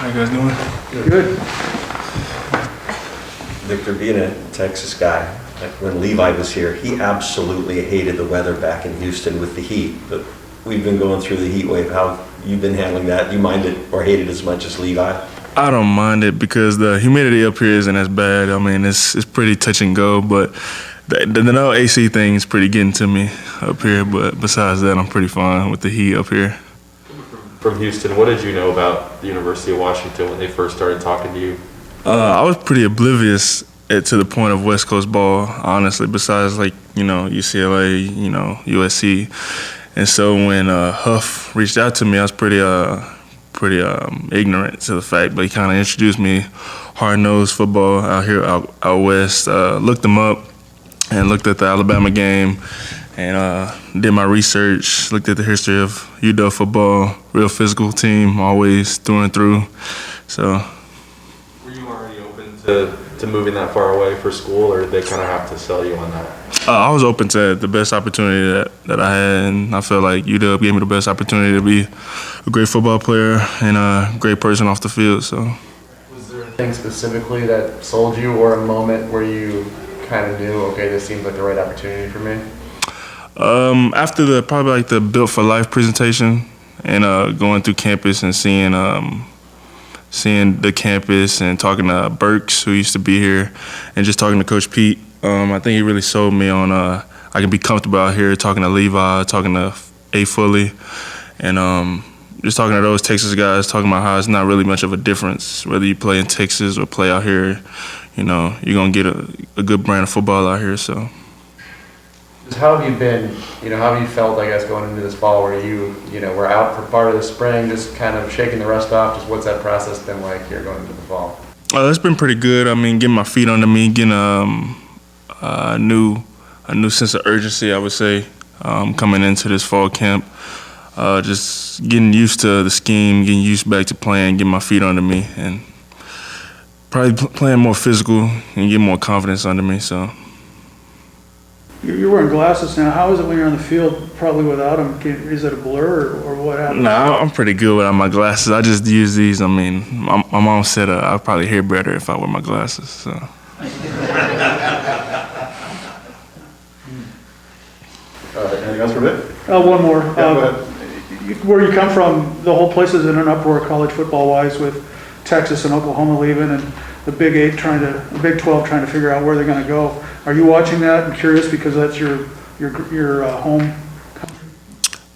How you guys doing? Good. Victor, being a Texas guy, like when Levi was here, he absolutely hated the weather back in Houston with the heat. But we've been going through the heat wave. How you been handling that? Do you mind it or hate it as much as Levi? I don't mind it because the humidity up here isn't as bad. I mean, it's pretty touch and go, but the no AC thing is pretty getting to me up here. But besides that, I'm pretty fine with the heat up here. From Houston, what did you know about the University of Washington when they first started talking to you? I was pretty oblivious to the point of West Coast ball, honestly, besides like, UCLA, USC. And so when Huff reached out to me, I was pretty ignorant to the fact, but he kind of introduced me hard-nosed football out here out west. Looked them up and looked at the Alabama game and did my research, looked at the history of UW football, real physical team, always through and through. So. Were you already open to moving that far away for school, or did they kind of have to sell you on that? I was open to the best opportunity that I had, and I feel like UW gave me the best opportunity to be a great football player and a great person off the field. So. Was there anything specifically that sold you, or a moment where you kind of knew, okay, this seems like the right opportunity for me? After probably the Built for Life presentation and going through campus and seeing the campus and talking to Burks, who used to be here, and just talking to Coach Pete, I think he really sold me on I can be comfortable out here talking to Levi, talking to A. Fully, and just talking to those Texas guys, talking about how it's not really much of a difference whether you play in Texas or play out here. You're going to get a good brand of football out here. So. How have you been, how have you felt, I guess, going into this fall where you were out for part of the spring, just kind of shaking the rust off? Just what's that process been like here going into the fall? It's been pretty good. I mean, getting my feet under me, getting a new sense of urgency, I would say, coming into this fall camp. Just getting used to the scheme, getting used back to playing, getting my feet under me, and probably playing more physical and getting more confidence under me. So. You're wearing glasses now. How is it when you're on the field, probably without them? Is it a blur or what happens? No, I'm pretty good without my glasses. I just use these. I mean, my mom said I'll probably hear better if I wear my glasses. So. Anything else for Vic? One more. Yeah, go ahead. Where you come from, the whole place is in an uproar college football-wise with Texas and Oklahoma leaving and the Big 12 trying to figure out where they're going to go. Are you watching that and curious because that's your home country?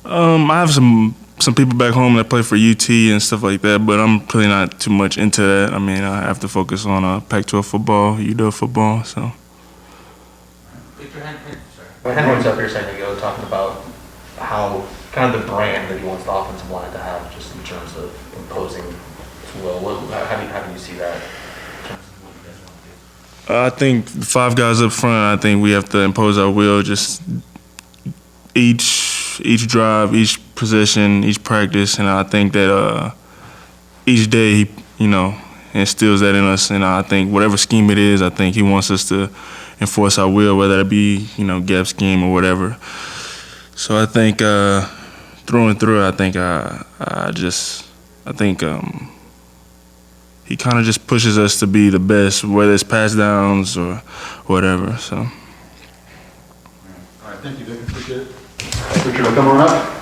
I have some people back home that play for UT and stuff like that, but I'm really not too much into that. I mean, I have to focus on Pac-12 football, UW football. So. Henry was up here a second ago talking about how kind of the brand that he wants the offensive line to have, just in terms of imposing his will. How do you see that? I think the five guys up front, I think we have to impose our will. Just each drive, each possession, each practice, and I think that each day he, instills that in us. And I think whatever scheme it is, I think he wants us to enforce our will, whether it be gap scheme or whatever. So I think through and through, I think he kind of just pushes us to be the best, whether it's pass downs or whatever. So. All right, thank you, Vic. Appreciate it. Richard, come on up.